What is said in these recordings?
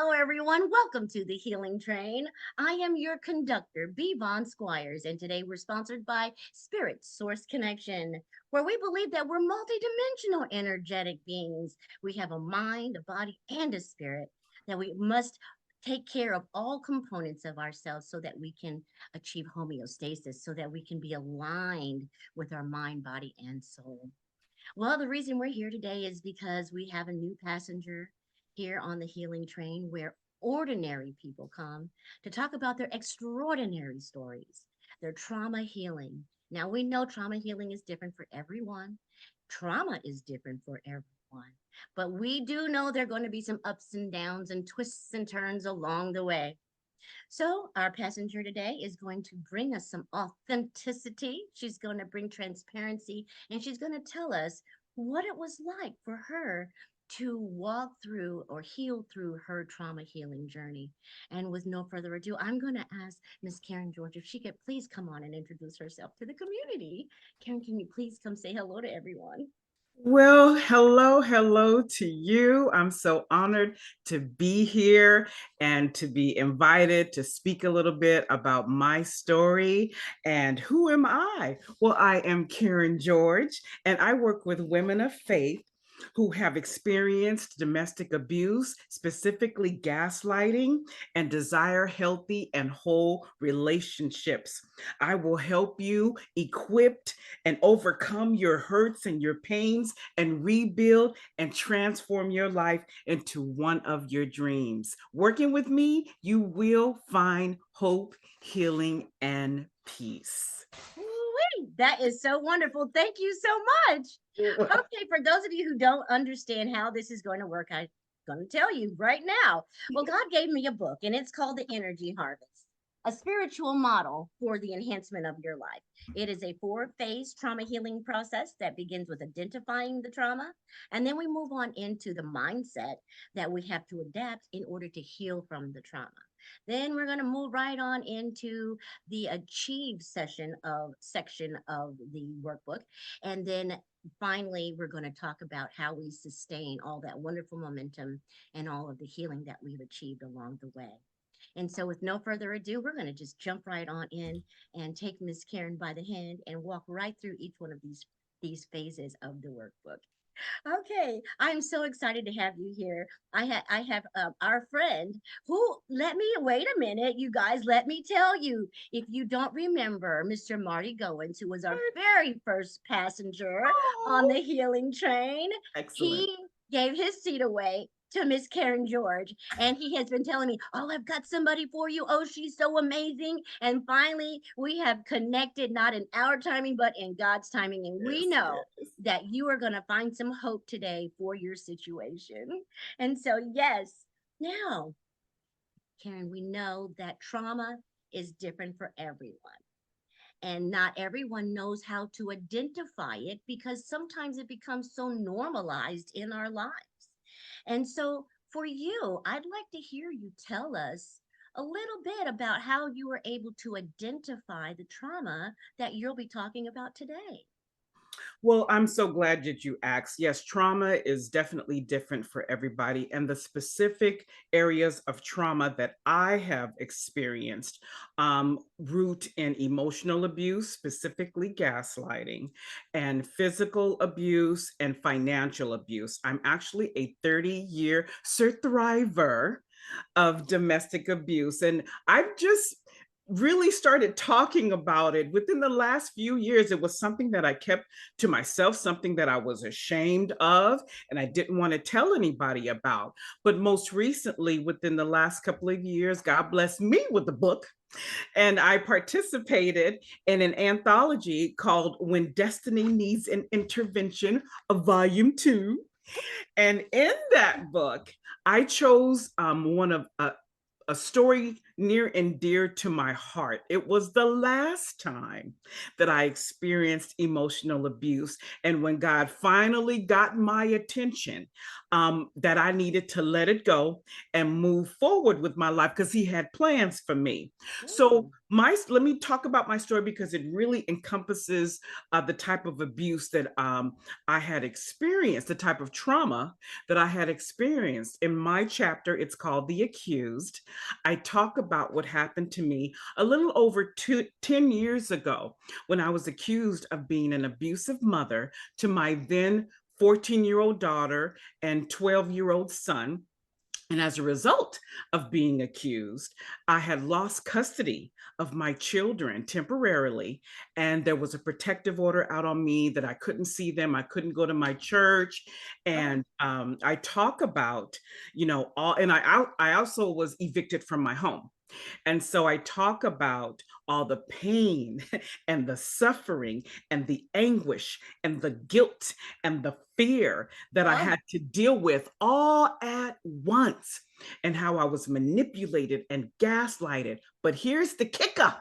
Hello, everyone. Welcome to the Healing Train. I am your conductor, B.Von Squires, and today we're sponsored by Spirit Source Connection, where we believe that we're multidimensional energetic beings. We have a mind, a body, and a spirit that we must take care of all components of ourselves so that we can achieve homeostasis, so that we can be aligned with our mind, body, and soul. Well, the reason we're here today is because we have a new passenger here on the healing train where ordinary people come to talk about their extraordinary stories, their trauma healing. Now, we know trauma healing is different for everyone, trauma is different for everyone, but we do know there are going to be some ups and downs and twists and turns along the way. So, our passenger today is going to bring us some authenticity. She's going to bring transparency and she's going to tell us what it was like for her to walk through or heal through her trauma healing journey. And with no further ado, I'm going to ask Miss Karen George if she could please come on and introduce herself to the community. Karen, can you please come say hello to everyone? Well, hello to you. I'm so honored to be here and to be invited to speak a little bit about my story. And who am I? Well, I am Karen George, and I work with women of faith who have experienced domestic abuse, specifically gaslighting, and desire healthy and whole relationships. I will help you equipped and overcome your hurts and your pains and rebuild and transform your life into one of your dreams. Working with me, you will find hope, healing, and peace. Woo-wee. That is so wonderful. Thank you so much. Okay, for those of you who don't understand how this is going to work, I'm going to tell you right now. Well, God gave me a book, and it's called The Energy Harvest, a spiritual model for the enhancement of your life. It is a four-phase trauma healing process that begins with identifying the trauma, and then we move on into the mindset that we have to adapt in order to heal from the trauma. Then we're going to move right on into the achieve section of the workbook, and then finally, we're going to talk about how we sustain all that wonderful momentum and all of the healing that we've achieved along the way. And so, with no further ado, we're going to just jump right on in and take Miss Karen by the hand and walk right through each one of these phases of the workbook. Okay, I'm so excited to have you here. I have our friend who let me wait a minute, you guys. Let me tell you, if you don't remember, Mr. Marty Goins, who was our very first passenger on Oh, the healing train, excellent. he gave his seat away to Miss Karen George, and he has been telling me, "Oh, I've got somebody for you. Oh, she's so amazing." And finally, we have connected, not in our timing, but in God's timing, and we Yes, know yes. that you are going to find some hope today for your situation. And so, yes, now, Karen, we know that trauma is different for everyone. And not everyone knows how to identify it because sometimes it becomes so normalized in our lives. And so, for you, I'd like to hear you tell us a little bit about how you were able to identify the trauma that you'll be talking about today. Well, I'm so glad that you asked. Yes, trauma is definitely different for everybody. And the specific areas of trauma that I have experienced root in emotional abuse, specifically gaslighting, and physical abuse and financial abuse. I'm actually a 30-year survivor of domestic abuse. And I've just really started talking about it within the last few years. It was something that I kept to myself, something that I was ashamed of and I didn't want to tell anybody about. But most recently, within the last couple of years, God blessed me with the book. And I participated in an anthology called When Destiny Needs an Intervention, a volume 2. And in that book, I chose one of a story near and dear to my heart. It was the last time that I experienced emotional abuse. And when God finally got my attention, that I needed to let it go and move forward with my life because He had plans for me. So, Ooh. Let me talk about my story because it really encompasses the type of abuse that I had experienced, the type of trauma that I had experienced. In my chapter, it's called The Accused. I talk about what happened to me a little over 10 years ago when I was accused of being an abusive mother to my then 14-year-old daughter and 12-year-old son. And as a result of being accused, I had lost custody of my children temporarily. And there was a protective order out on me that I couldn't see them. I couldn't go to my church. Oh, And I talk about, I also was evicted from my home. And so I talk about all the pain and the suffering and the anguish and the guilt and the fear that I oh, had to deal with all at once, and how I was manipulated and gaslighted. But here's the kicker: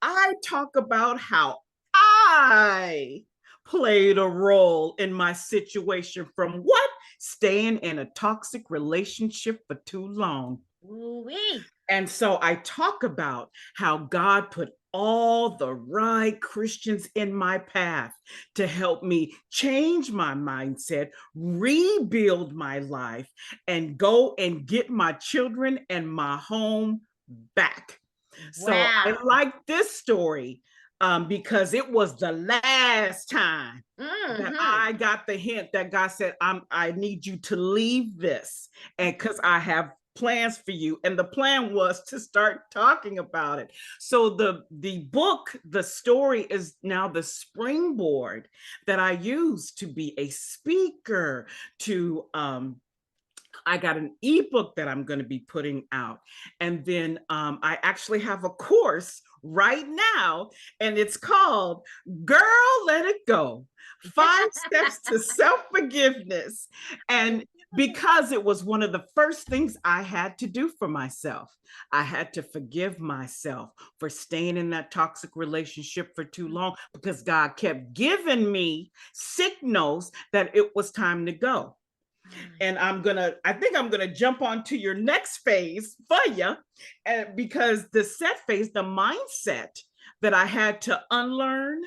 I talk about how I played a role in my situation, from what? Staying in a toxic relationship for too long. ooh-wee. And so I talk about how God put all the right Christians in my path to help me change my mindset, rebuild my life, and go and get my children and my home back. So I Wow. like this story because it was the last time that Mm-hmm. I got the hint that God said, I need you to leave this, and because I have plans for you. And the plan was to start talking about it. So the book, the story, is now the springboard that I use to be a speaker, to I got an ebook that I'm going to be putting out. And then I actually have a course right now, and it's called Girl, Let It Go, 5 Steps to Self-Forgiveness. And because it was one of the first things I had to do for myself, I had to forgive myself for staying in that toxic relationship for too long, because God kept giving me signals that it was time to go. And I think I'm gonna jump onto your next phase for you, because the set phase, the mindset that I had to unlearn,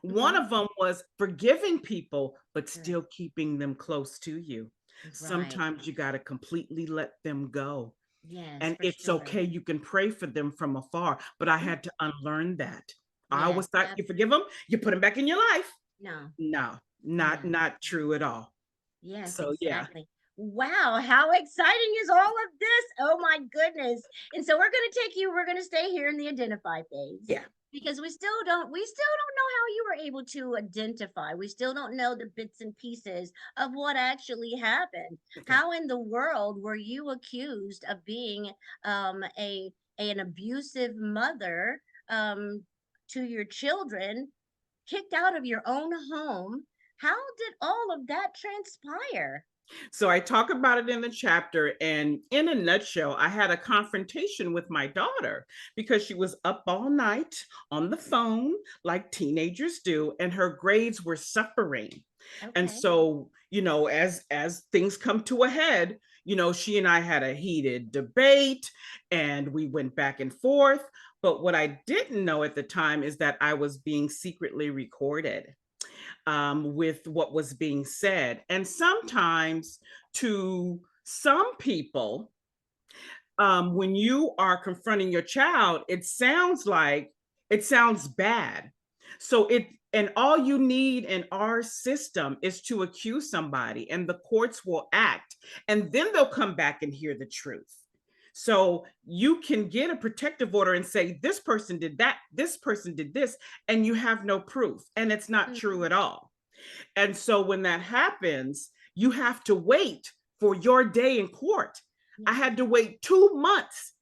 one Mm-hmm. of them was forgiving people, but Right. still keeping them close to you. Right. Sometimes you got to completely let them go. Yes, And for it's sure. okay. You can pray for them from afar, but I Mm, had to unlearn that. I yes, always thought you forgive them, you put them back in your life. no. No, Yeah. not true at all. Yes, So yeah, exactly. Wow, how exciting is all of this? Oh my goodness. And so we're going to stay here in the identify phase yeah. because we still don't know how you were able to identify. We still don't know the bits and pieces of what actually happened. Okay. How in the world were you accused of being an abusive mother to your children, kicked out of your own home? How did all of that transpire? So I talk about it in the chapter. And in a nutshell, I had a confrontation with my daughter because she was up all night on the phone, like teenagers do, and her grades were suffering. And Okay. so, as things come to a head, she and I had a heated debate, and we went back and forth. But what I didn't know at the time is that I was being secretly recorded with what was being said. And sometimes, to some people, when you are confronting your child, it sounds bad. So and all you need in our system is to accuse somebody, and the courts will act, and then they'll come back and hear the truth. So you can get a protective order and say, this person did that, this person did this, and you have no proof. And it's not true Mhm. at all. And so when that happens, you have to wait for your day in court. I Yeah. had to wait 2 months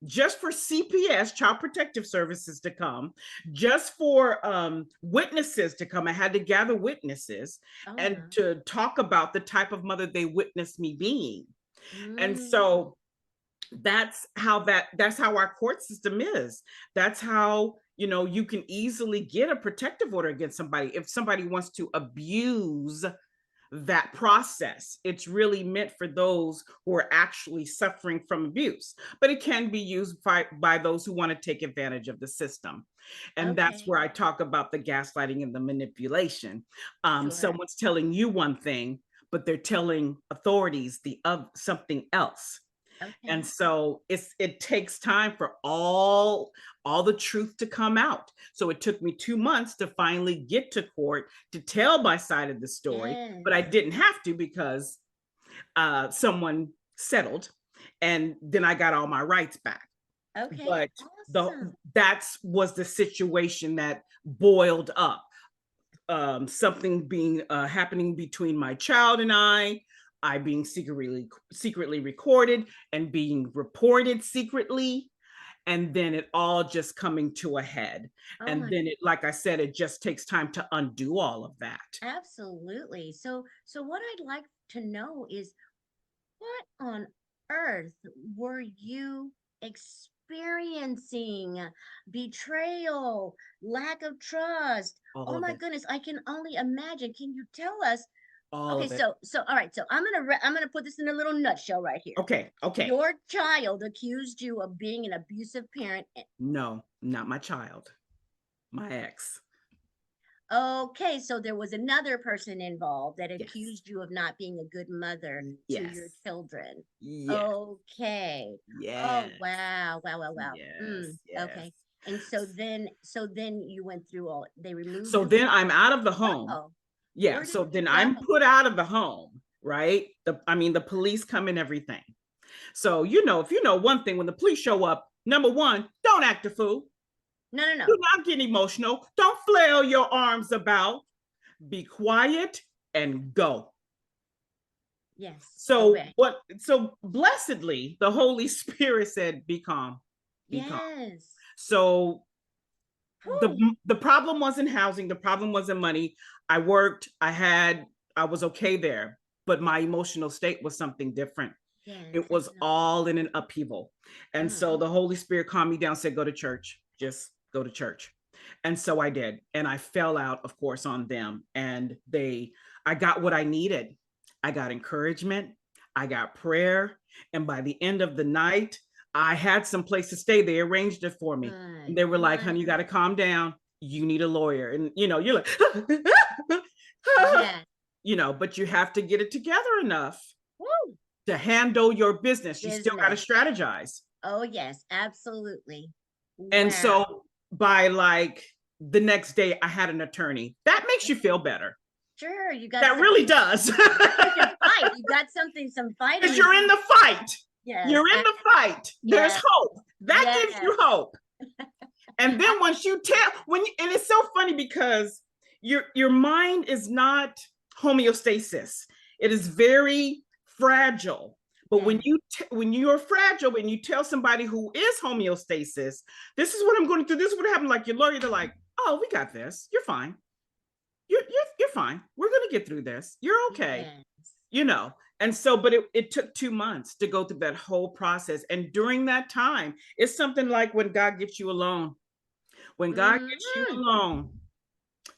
just for CPS, Child Protective Services, to come, just for witnesses to come. I had to gather witnesses Oh and wow. to talk about the type of mother they witnessed me being. And Mm. so that's how our court system is. That's how you can easily get a protective order against somebody if somebody wants to abuse that process. It's really meant for those who are actually suffering from abuse, but it can be used by those who want to take advantage of the system. And that's Okay. where I talk about the gaslighting and the manipulation. Sure. Someone's telling you one thing, but they're telling authorities the of something else. And Okay. so it takes time for all the truth to come out. So it took me 2 months to finally get to court to tell my side of the story, but I Yes. didn't have to because someone settled, and then I got all my rights back. Okay. But the Awesome. that's was the situation that boiled up. Something being happening between my child and I being secretly recorded and being reported secretly, and then it all just coming to a head. Oh And my, then it, like I said, it just takes time to undo all of that. absolutely. So what I'd like to know is what on earth were you experiencing? Betrayal, lack of trust. All Oh of my it. goodness, I can only imagine. Can you tell us? All Okay, of it. so all right, so I'm gonna put this in a little nutshell right here. Okay, okay. Your child accused you of being an abusive parent. No, not my child, my ex. Okay, so there was another person involved that Yes. accused you of not being a good mother to your Yes. children. Yes. Okay. Oh, Yes. wow. Wow, wow, wow. Yes. Okay. And so then you went through all, they removed So you then from, I'm out of the home. oh, Yeah. where did So you then go? I'm put out of the home, right? The police come and everything. So, if you know one thing, when the police show up, number one, don't act a fool. No, no, Do no. not get emotional. Don't flail your arms about. Be quiet and go. Yes, So obey. what so blessedly, the Holy Spirit said, be calm, be calm. Yes. So the Whew. the problem wasn't housing, the problem wasn't money. I worked, I was okay there, but my emotional state was something different. Yes, It I was can all in understand. an upheaval. And Mm, so the Holy Spirit calmed me down, said, go to church, just go to church. And so I did. And I fell out, of course, on them. And I got what I needed. I got encouragement, I got prayer. And by the end of the night, I had some place to stay. They arranged it for me. And good. they were like, honey, you got to Wonderful. calm down. You need a lawyer. And, you're like, Yes. but you have to get it together enough Woo. to handle your business. You still got to Business. strategize. Oh, yes, absolutely. And Wow. so by like the next day, I had an attorney. That makes you feel Okay. better. Sure, you got That some, really does. you can fight. You got something, some fighting. Because you're in the fight. Yes, You're in the fight. There's yes, hope. That gives yes. you hope. And then once you tell, and it's so funny because your mind is not homeostasis. It is very fragile. But Yeah. when you're fragile and you tell somebody who is homeostasis, this is what I'm going through. This is what happened. Like your lawyer, they're like, "Oh, we got this. You're fine. You're fine. We're going to get through this. You're okay." Yes. You know. And so, but it took 2 months to go through that whole process. And during that time, it's something like when God gets you alone. When God gets you Hmm. alone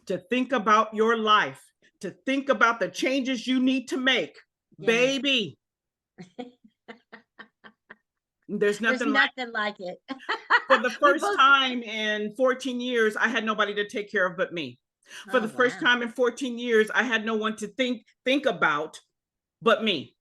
to think about your life, to think about the changes you need to make, Yes. baby, there's There's nothing like. nothing like it. For the We first both. time in 14 years, I had nobody to take care of but me. For Oh, the first wow. time in 14 years, I had no one to think about but me.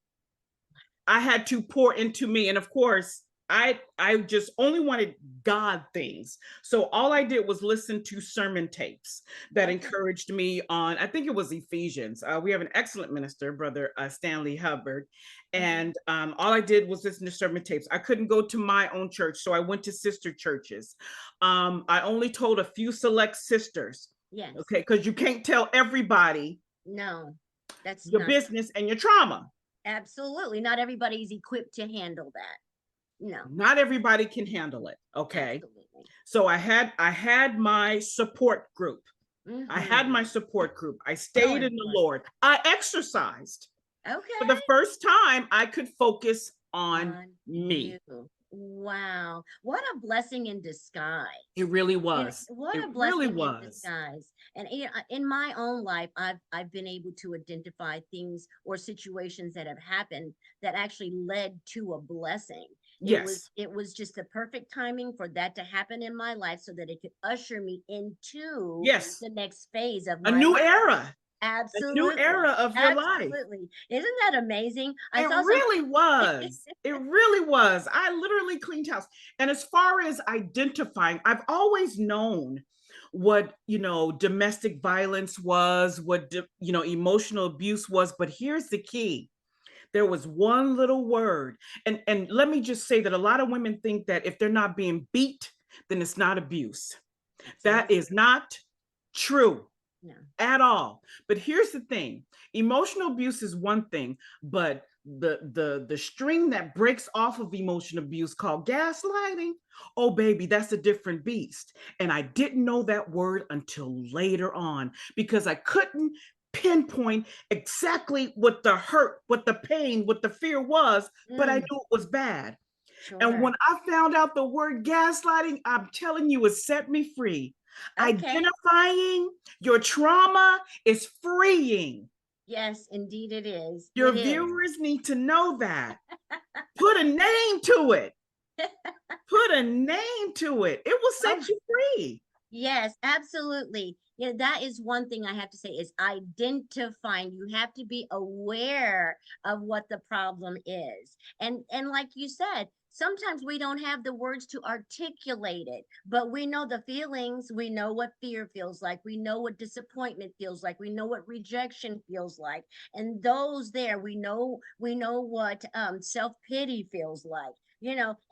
I had to pour into me. And of course, I just only wanted God things. So all I did was listen to sermon tapes that Okay. encouraged me on, I think it was Ephesians. We have an excellent minister, Brother Stanley Hubbard. Okay. And all I did was listen to sermon tapes. I couldn't go to my own church, so I went to sister churches. I only told a few select sisters, Yes. okay, because you can't tell everybody No, that's your not business and your trauma. absolutely not everybody's equipped to handle that. No, Not everybody can handle it, okay? absolutely. So I had my support group. I had my Mm-hmm. support group. I So stayed in the important. Lord. I exercised. For the Okay. first time, I could focus on On me. you. Wow. What a blessing in disguise. It really You know, was. what It a really blessing in was. disguise. And you know, in my own life, I've been able to identify things or situations that have happened that actually led to a blessing. Yes. It was just the perfect timing for that to happen in my life so that it could usher me into Yes. the next phase of A my new life. era. A new Absolutely. era of your life. Absolutely. Isn't that amazing? I It saw some really was. It really was. I literally cleaned house. And as far as identifying, I've always known what, domestic violence was, what, emotional abuse was. But here's the key. There was one little word. And let me just say that a lot of women think that if they're not being beat, then it's not abuse. That absolutely. is not true No. at all. But here's the thing: emotional abuse is one thing, but the string that breaks off of emotional abuse called gaslighting, oh baby, that's a different beast. And I didn't know that word until later on because I couldn't pinpoint exactly what the hurt, what the pain, what the fear was, but I knew Mm, it was bad. And sure. when I found out the word gaslighting, I'm telling you, it set me free. Okay. Identifying your trauma is freeing. Yes, indeed it is. Your It is. viewers need to know that. Put a name to it. Put a name to it. It will Oh, set you free. yes, absolutely. Yeah, that is one thing I have to say is identifying. You have to be aware of what the problem is. And like you said, sometimes we don't have the words to articulate it, but we know the feelings. We know what fear feels like. We know what disappointment feels like. We know what rejection feels like. And those there, we know what self-pity feels like,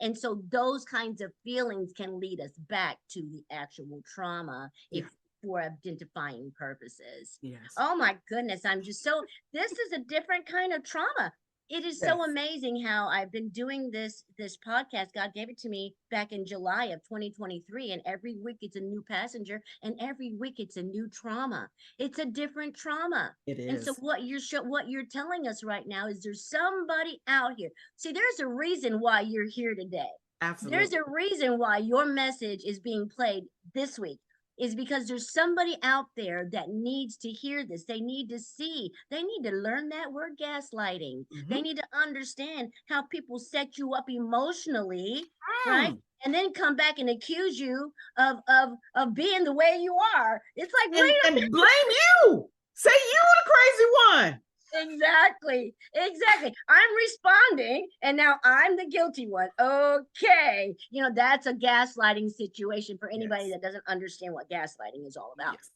and so those kinds of feelings can lead us back to the actual trauma if Yeah. for identifying purposes. Yes. Oh my goodness, this is a different kind of trauma. It is so Yes. amazing how I've been doing this podcast. God gave it to me back in July of 2023, and every week it's a new passenger, and every week it's a new trauma. It's a different trauma. It And so is. what you're telling us right now is there's somebody out here. See, there's a reason why you're here today. There's Absolutely. a reason why your message is being played this week, is because there's somebody out there that needs to hear this. They need to see, they need to learn that word gaslighting. They Mm-hmm. need to understand how people set you up emotionally, right? Mm. And then come back and accuse you of being the way you are. It's like, And wait a and blame you. Say you the crazy one. Exactly. Exactly. I'm responding and now I'm the guilty one. Okay. That's a gaslighting situation for anybody Yes. that doesn't understand what gaslighting is all about. Yes.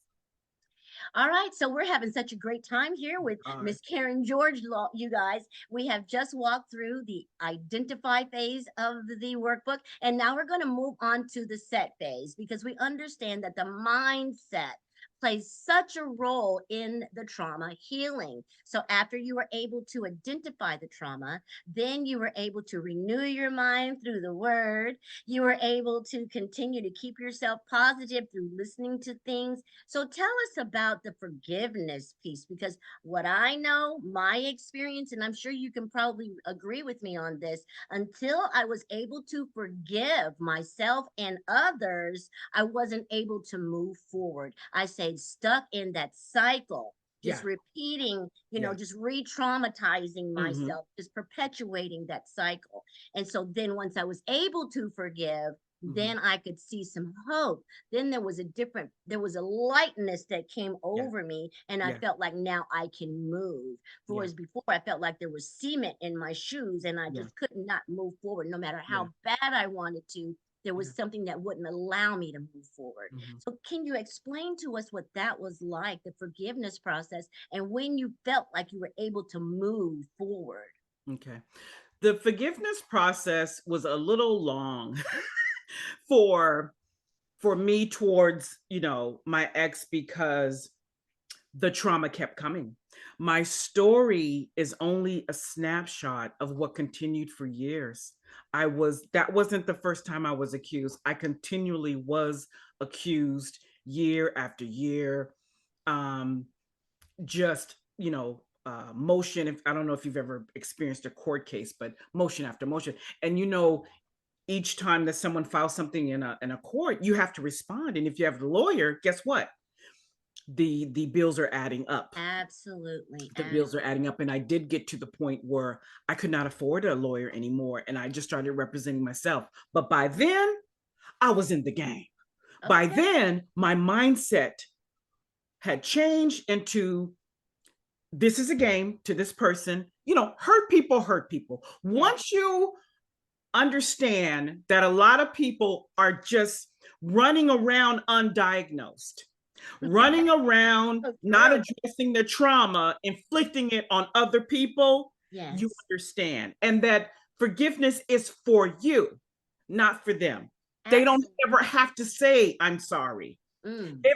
All right. So we're having such a great time here with Are. Miss Karen George, you guys. We have just walked through the identify phase of the workbook, and now we're going to move on to the set phase because we understand that the mindset plays such a role in the trauma healing. So after you were able to identify the trauma, then you were able to renew your mind through the word. You were able to continue to keep yourself positive through listening to things. So tell us about the forgiveness piece, because what I know, my experience, and I'm sure you can probably agree with me on this, until I was able to forgive myself and others, I wasn't able to move forward. I stayed stuck in that cycle, just Yeah. repeating, Yeah. just re traumatizing Mm-hmm. myself, just perpetuating that cycle. And so then once I was able to forgive, Mm-hmm. then I could see some hope. Then there was a lightness that came Yeah. over me, and I Yeah. felt like now I can move. Yeah. Whereas before, I felt like there was cement in my shoes, and I Yeah. just could not move forward, no matter Yeah. how bad I wanted to. There Yeah. was something that wouldn't allow me to move forward. Mm-hmm. So, can you explain to us what that was like, the forgiveness process, and when you felt like you were able to move forward? Okay. The forgiveness process was a little long for for me towards, my ex because the trauma kept coming. My story is only a snapshot of what continued for years. That wasn't the first time I was accused. I continually was accused year after year. Um, just, motion. If I don't know if you've ever experienced a court case, but motion after motion. And each time that someone files something in a court, you have to respond. And if you have the lawyer, guess what? The bills are adding up. Absolutely. The bills are adding up. And I did get to the point where I could not afford a lawyer anymore. And I just started representing myself. But by then, I was in the game. By Okay. then, my mindset had changed into this is a game to this person. Hurt people hurt people. Yes. Once you understand that a lot of people are just running around undiagnosed, running around, So not true. addressing the trauma, inflicting it on other people, you Yes. understand. And that forgiveness is for you, not for them. They don't ever Absolutely. have to say, I'm sorry. Mm. They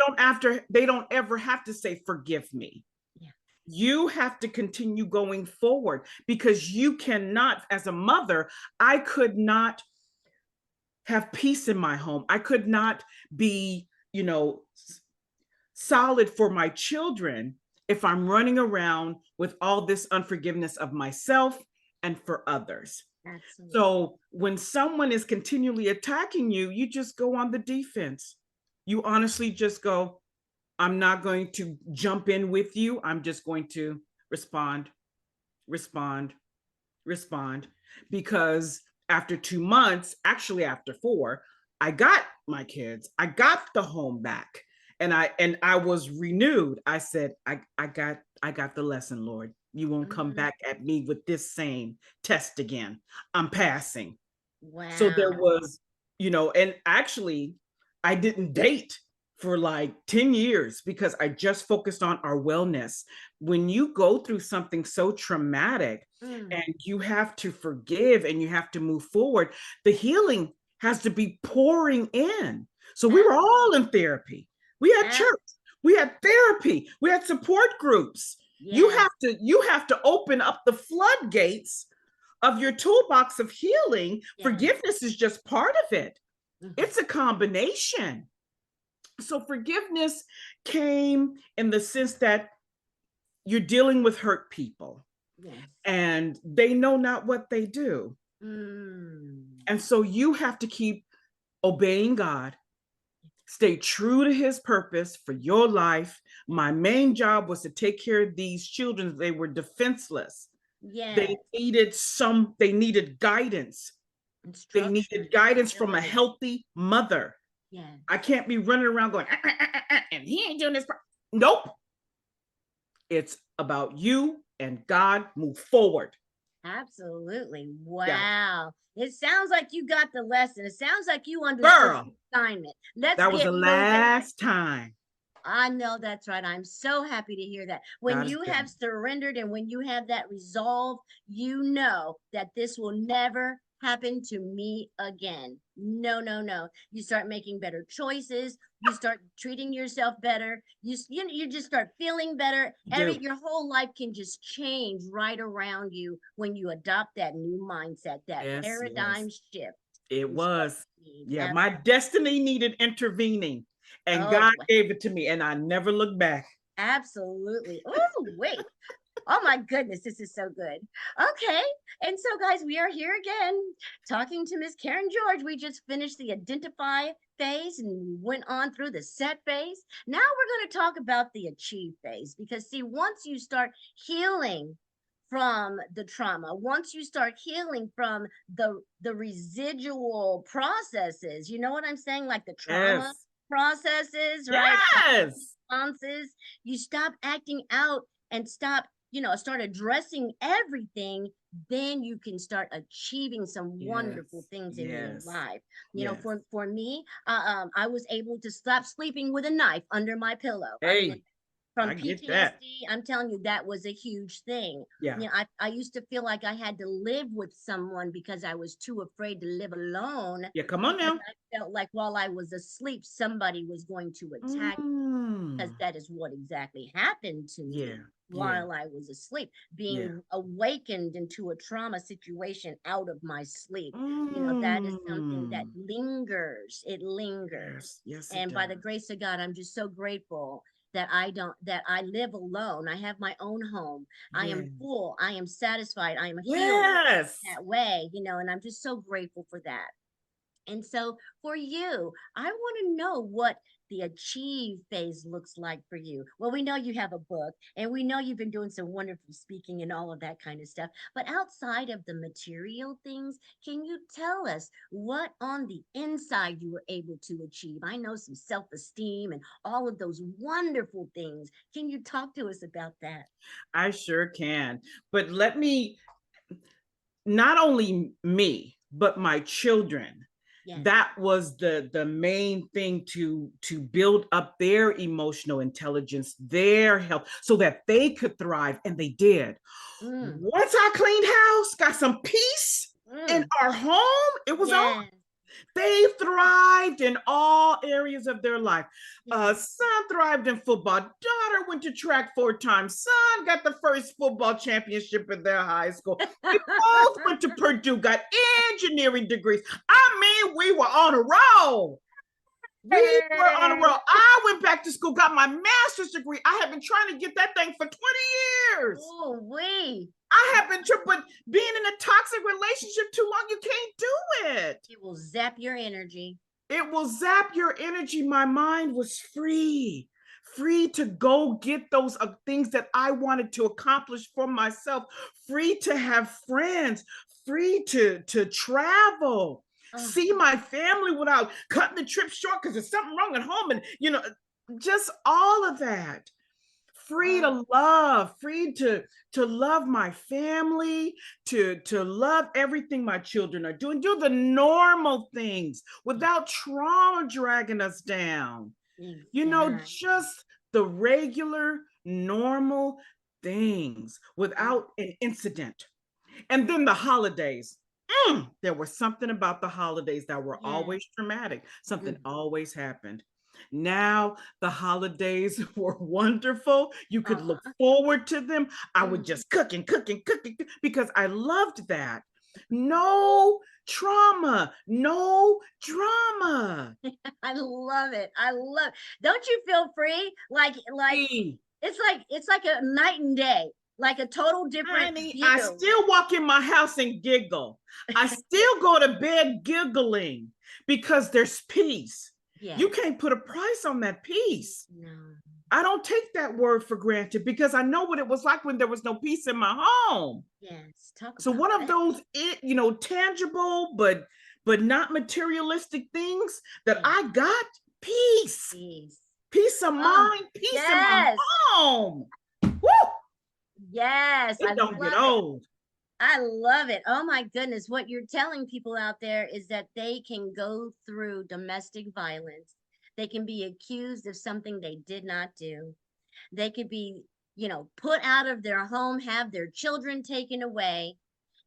don't ever have to say, forgive me. Yeah. You have to continue going forward because you cannot, as a mother, I could not have peace in my home. I could not be, solid for my children if I'm running around with all this unforgiveness of myself and for others. Absolutely. So when someone is continually attacking you, you just go on the defense. You honestly just go, I'm not going to jump in with you. I'm just going to respond, respond, respond. Because after 2 months, actually after 4, I got my kids. I got the home back. And I was renewed. I said, I got the lesson, Lord. You won't come Mhm. back at me with this same test again. I'm passing. So there Wow. was, and actually, I didn't date for like 10 years because I just focused on our wellness. When you go through something so traumatic Mm. and you have to forgive and you have to move forward, the healing has to be pouring in. So we were Absolutely. all in therapy. We had church, we had therapy, we had support groups. You Yes. have to you have to open up the floodgates of your toolbox of healing. Yes. Forgiveness is just part of it. Mhm. It's a combination. So forgiveness came in the sense that you're dealing with hurt people Yes. and they know not what they do. Mm. And so you have to keep obeying God, stay true to his purpose for your life. My main job was to take care of these children. They were defenseless. They Yes. needed guidance. They Instruction, needed guidance from a accountability. healthy mother. I Yes. can't be running around going, and he ain't doing this. Nope. It's about you and God. Move forward. Absolutely. Yeah. Wow. It sounds like you got the lesson. It sounds like you understood Girl, the assignment. Let's that was get the moving. last time. I know that's right. I'm so happy to hear that. When God is you have good. surrendered and when you have that resolve, you know that this will never happen to me again. No, no, no. You start making better choices. You start treating yourself better. You just start feeling better. You do. Your whole life can just change right around you when you adopt that new mindset, that Yes, yes. paradigm shift It is what was. we need. Yeah, my destiny needed intervening, and Oh, God gave it to me, and I never looked back. absolutely. Oh, wait. Oh my goodness, this is so good. Okay. And so, guys, we are here again talking to Miss Karen George. We just finished the identify phase and we went on through the set phase. Now we're going to talk about the achieve phase because, see, once you start healing from the trauma, once you start healing from the residual processes, you know what I'm saying, like the trauma Yes. processes, right? Yes. Responses, you stop acting out and start addressing everything, then you can start achieving some wonderful Yes. things in your Yes. life. Yes. For me, I was able to stop sleeping with a knife under my pillow. I mean, Hey, from I get that. PTSD, I'm telling you, that was a huge thing. Yeah. I used to feel like I had to live with someone because I was too afraid to live alone Yeah, come on because now. I felt like while I was asleep, somebody was going to attack, because Mm. that is what exactly happened to Yeah. me Yeah. while I was asleep, Yeah. being awakened into a trauma situation out of my sleep. That is something that Mm. lingers. It lingers. Yes. Yes, it And by the does. grace of God, I'm just so grateful that I live alone. I have my own home. I am Yes. full. I am satisfied. I am healed Yes. that way, and I'm just so grateful for that. And so for you, I want to know what the achieve phase looks like for you. Well, we know you have a book and we know you've been doing some wonderful speaking and all of that kind of stuff. But outside of the material things, can you tell us what on the inside you were able to achieve? I know some self esteem and all of those wonderful things. Can you talk to us about that? I sure can. But let me, not only me, but my children. Yes. That was the main thing to build up their emotional intelligence, their health, so that they could thrive, and they did. Mm, Once I cleaned house, got some peace in mm, our home, it was on. yes. They thrived in all areas of their life. Yes. Son thrived in football. Daughter went to track 4 times. Son got the first football championship in their high school. We both went to Purdue, got engineering degrees. I mean, we were on a roll. We were on a roll. I went back to school, got my master's degree. I have been trying to get that thing for 20 years. Oh, we. I have been, but being in a toxic relationship too long, you can't do it. It will zap your energy. It will zap your energy. My mind was free, free to go get those things that I wanted to accomplish for myself, free to have friends, free to travel, Oh, see my family without cutting the trip short because there's something wrong at home. And, just all of that. Free oh, to love, free to love my family, to love everything my children are doing, do the normal things yeah, without trauma dragging us down. exactly. Just the regular normal things Oh, without an incident. And then the holidays. There was something about the holidays that were yes. always traumatic. Something Mm, always happened. Now the holidays were wonderful. You could look uh-huh. forward to them. I would Mm. just cook and cook and cook and cook because I loved that. No trauma, no drama. I love it. I love. Don't you feel free? Like Hey, it's like a night and day, like a total different honey, I view. still walk in my house and giggle. I still go to bed giggling because there's peace. You Yes. can't put a price on that peace. No. I don't take that word for granted because I know what it was like when there was no peace in my home. Yes. Talk So about one of that. those, tangible but not materialistic things that Yes. I got, peace, Peace. peace of Oh, mind, peace in my yes. home. Woo! Yes. I It don't get love it. old. I love it. Oh my goodness. What you're telling people out there is that they can go through domestic violence. They can be accused of something they did not do. They could be, put out of their home, have their children taken away,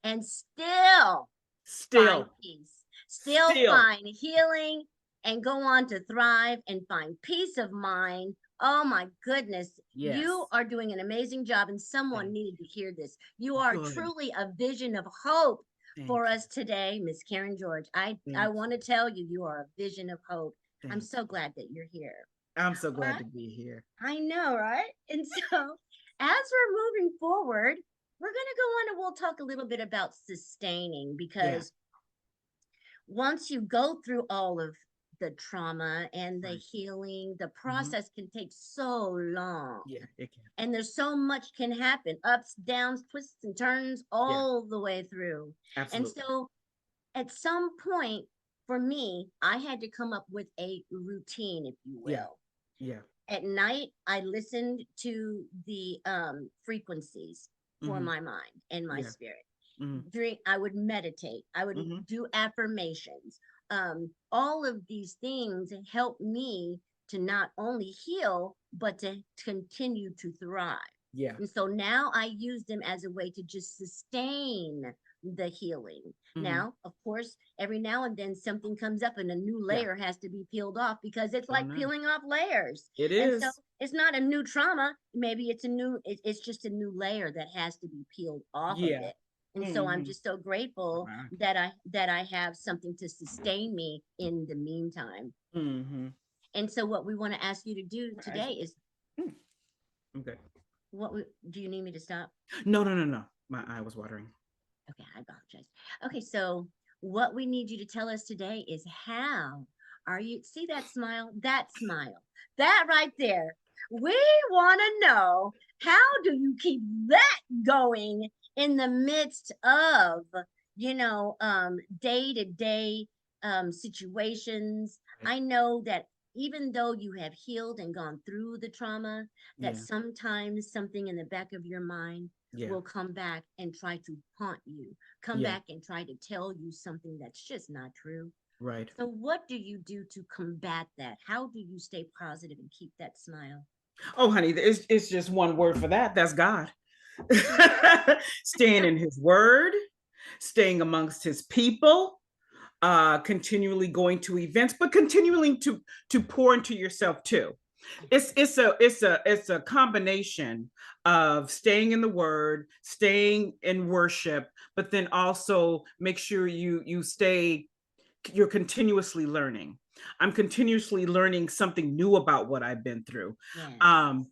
and still find Still, peace, still still, find healing, and go on to thrive and find peace of mind. Oh my goodness, you yes. are doing an amazing job, and someone Thank needed to hear this. You you. are Good. truly a vision of hope for Thank you. us today, Miss Karen George. I Thank want to you. tell you, you are a vision of hope. I'm Thank so you. glad that you're here. I'm so All glad right. to be here. I know, right? And so, as we're moving forward, we're going to go on and we'll talk a little bit about sustaining Yeah. because once you go through all of the trauma and the Right. healing, the Hmm. process can take so long. Yeah, it can. And there's so much can happen ups, downs, twists, and turns Yeah, all the way through. And absolutely. so, at some point, for me, I had to come up with a routine, if you Yeah. will. Yeah. At night, I listened to the frequencies for Hmm. my mind and my Yeah. spirit. Hmm. I would meditate, I would Hmm. do affirmations. All of these things help me to not only heal, but to continue to thrive. Yeah. And so now I use them as a way to just sustain the healing. Hmm. Now, of course, every now and then something comes up and a new Yeah. layer has to be peeled off because it's Oh like no. peeling off layers. It And so is. it's not a new trauma. Maybe it's just a new layer that has to be peeled off of Yeah. it. And so I'm Hmm. just so grateful that I have something to sustain me in the meantime. Hmm. And so what we want to ask you to do My eyes today are. is Mm. Okay. do you need me to stop? No, no, no, no. My eye was watering. Okay, I apologize. Okay, so What we need you to tell us today is how are you? See that smile? That smile. That right there. We want to know, how do you keep that going in the midst of, day to day situations? Right. I know that even though you have healed and gone through the trauma, that Yeah. sometimes something in the back of your mind Yeah. will come back and try to haunt you, come Yeah. back and try to tell you something that's just not true. Right. So, what do you do to combat that? How do you stay positive and keep that smile? Oh, honey, it's just one word for that. That's God. Staying in his word, staying amongst his people, continually going to events, but continuing to pour into yourself too. It's a combination of staying in the word, staying in worship, but then also make sure you're continuously learning. I'm continuously learning something new about what I've been through. Yes. um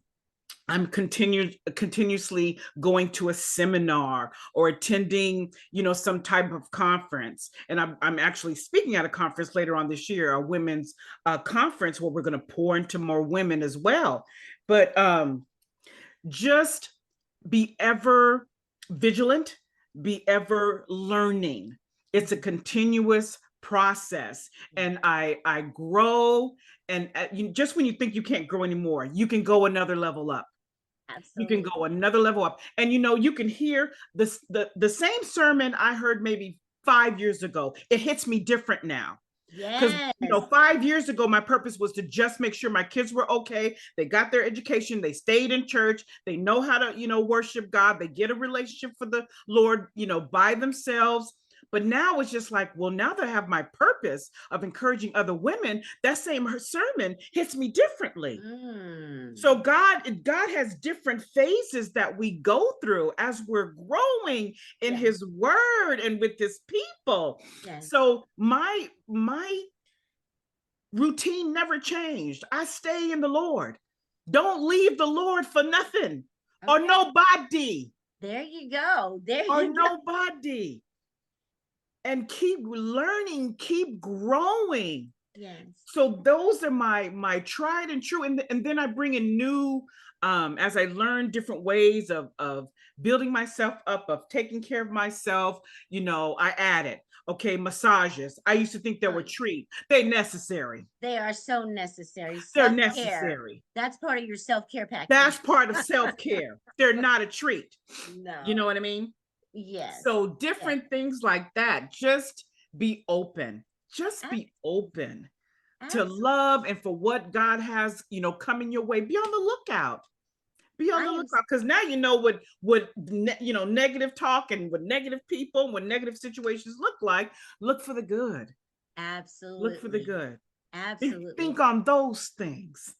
I'm continuously going to a seminar or attending, some type of conference. And I'm actually speaking at a conference later on this year, a women's conference where we're going to pour into more women as well. But just be ever vigilant, be ever learning. It's a continuous process, and I grow. And just when you think you can't grow anymore, you can go another level up. You can go Absolutely. another level up, and you can hear the same sermon I heard maybe 5 years ago. It hits me different now, because Yes. 5 years ago my purpose was to just make sure my kids were okay, they got their education, they stayed in church, they know how to worship God, they get a relationship for the Lord by themselves. But now it's just like, well, now that I have my purpose of encouraging other women, that same sermon hits me differently. Mm. So God has different phases that we go through as we're growing in Yes. his word and with his people. Yes. So my routine never changed. I stay in the Lord. Don't leave the Lord for nothing or Okay. nobody There you go. There or you go. nobody. And keep learning, keep growing. Yes. So those are my tried and true. And then I bring in new, as I learn different ways of building myself up, of taking care of myself, I add it. Okay, massages. I used to think they Oh, were yeah. treat. They're necessary. They are so necessary. They're Self care. necessary. That's part of your self care That's package. part of self-care. They're not a treat. You know No. what I mean? Yes. So Yes. different things like that. Just be open. Just Ab- be open to absolutely. love and for what God has, coming your way. Be on the lookout. Be on I the am. lookout, because now you know what negative talk and what negative people, what negative situations look like. Look for the good. Look for the Absolutely. good. Think Absolutely. on those things.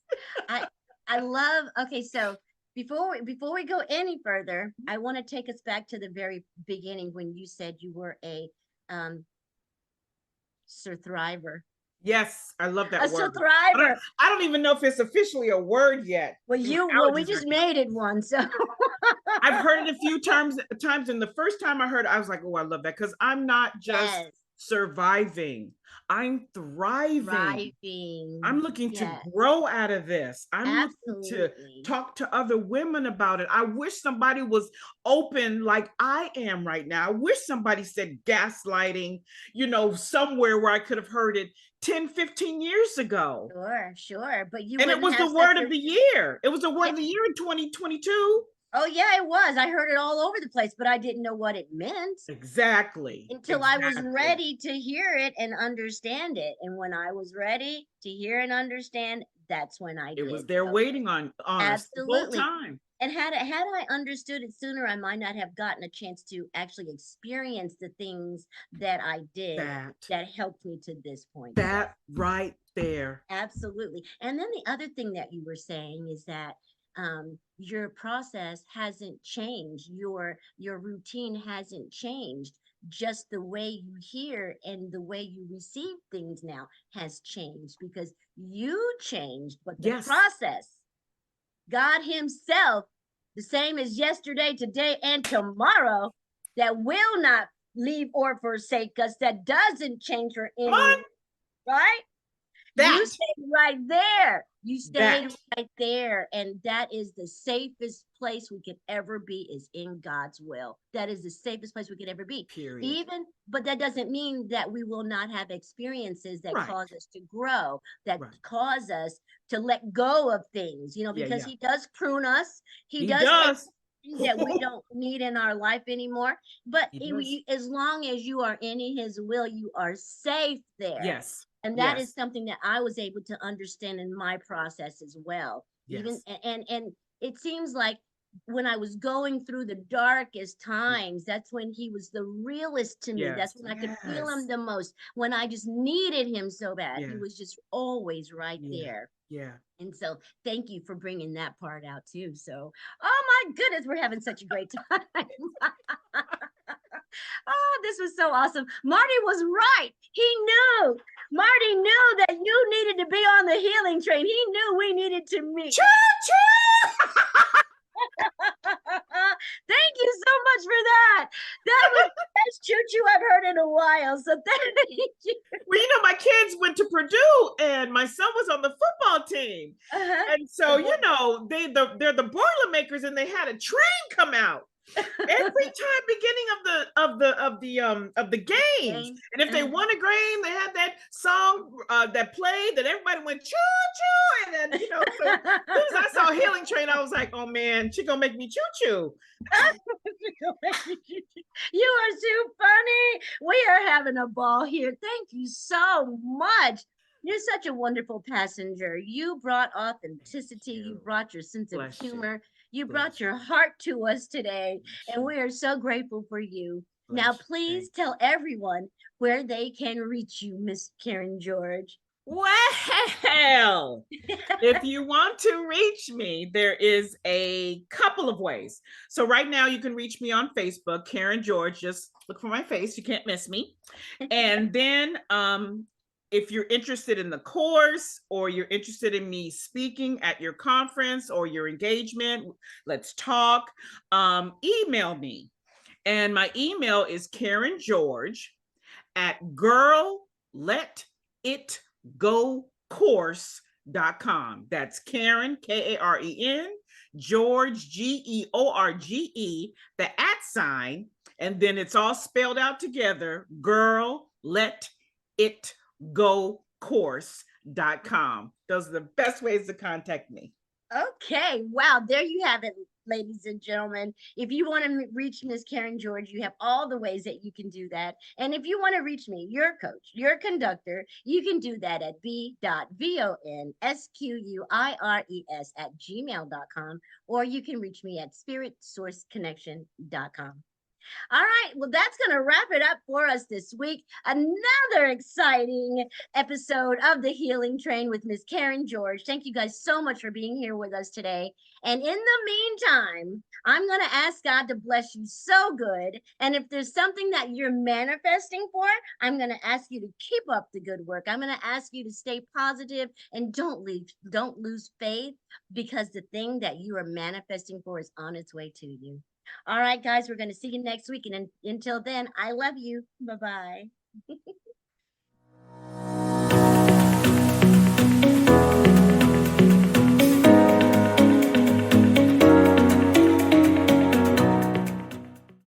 I I love, okay, so before we go any further, I want to take us back to the very beginning when you said you were a um Sir Thriver. Yes, I love A that Sir word. I don't Thriver. I don't even know if it's officially a word yet. Well, My we allergies are just hitting. made it one, so I've heard it a few times, and the first time I heard it, I was like, "Oh, I love that," because I'm not just yes, surviving; I'm thriving. I'm thriving. looking to Yes, grow out of this. I'm looking to absolutely. talk to other women about it. I wish somebody was open like I am right now. I wish somebody said gaslighting, somewhere where I could have heard it 10, 15 years ago. Sure, sure. But you And it wouldn't was the have such word a, of the year. It was the word yeah. of the year in 2022. Oh yeah, it was. I heard it all over the place, but I didn't know what it meant Exactly. until I was Exactly. ready to hear it and understand it. And when I was ready to hear and understand, that's when I It was did. there So waiting on us the whole absolutely. time. And had I understood it sooner, I might not have gotten a chance to actually experience the things that I did That, that helped me to this point. So that right there. absolutely. And then the other thing that you were saying is that your process hasn't changed. Your routine hasn't changed. Just the way you hear and the way you receive things now has changed because you changed, but the Yes. process, God Himself, the same as yesterday, today, and tomorrow, that will not leave or forsake us, that doesn't change for Come any, on. right? You That, stayed right there. You stayed that, right there. And that is the safest place we could ever be, is in God's will. That is the safest place we could ever be. period. Even, but that doesn't mean that we will not have experiences that Right. cause us to grow, that Right. cause us to let go of things, Yeah, because yeah. he does prune us. He He does take does. things that we don't need in our life anymore. But He does. as long as you are in his will, you are safe there. Yes. And that is Yes. something that I was able to understand in my process as well. Even Yes. and it seems like when I was going through the darkest Yeah. times, that's when he was the realest to me. That's Yes. when I could feel him Yes. the most. When I just needed him so bad, he Yeah. was just always right Yeah. there. Yeah. And so thank you for bringing that part out too. So, oh my goodness, we're having such a great time. Oh, this was so awesome. Marty was right. He knew. Marty knew that you needed to be on the healing train. He knew we needed to meet. Choo choo. Thank you so much for that. That was the best choo-choo I've heard in a while. So thank you. Well, my kids went to Purdue, and my son was on the football team, Uh-huh. and so they're the Boilermakers, and they had a train come out every time beginning of the games. Okay. And if they Uh-huh. won a game, they had that song that played that everybody went choo choo. And then, so as soon as I saw Healing Train, I was like, oh man, she gonna make me choo choo. You are too funny. We are having a ball here. Thank you so much. You're such a wonderful passenger. You brought authenticity. You brought your sense of Bless you. humor. You brought Bless your heart to us today. you. And we are so grateful for you. Now, Bless you. please tell everyone where they can reach you, Miss Karen George. Well, if you want to reach me, there is a couple of ways. So right now you can reach me on Facebook, Karen George. Just look for my face. You can't miss me. And then if you're interested in the course, or you're interested in me speaking at your conference or your engagement, let's talk. Email me. And my email is Karen George at girletitgocourse.com. That's Karen, Karen, George, George, the @ and then it's all spelled out together, girletitgocourse.com. Those are the best ways to contact me. Okay, wow, there you have it, ladies and gentlemen. If you want to reach Miss Karen George, you have all the ways that you can do that. And if you want to reach me, your coach, your conductor, you can do that at b.vonsquires@gmail.com, or you can reach me at spiritsourceconnection.com. All right. Well, that's going to wrap it up for us this week. Another exciting episode of The Healing Train with Miss Karen George. Thank you guys so much for being here with us today. And in the meantime, I'm going to ask God to bless you so good. And if there's something that you're manifesting for, I'm going to ask you to keep up the good work. I'm going to ask you to stay positive and don't lose faith, because the thing that you are manifesting for is on its way to you. All right, guys, we're going to see you next week. And until then, I love you. Bye-bye.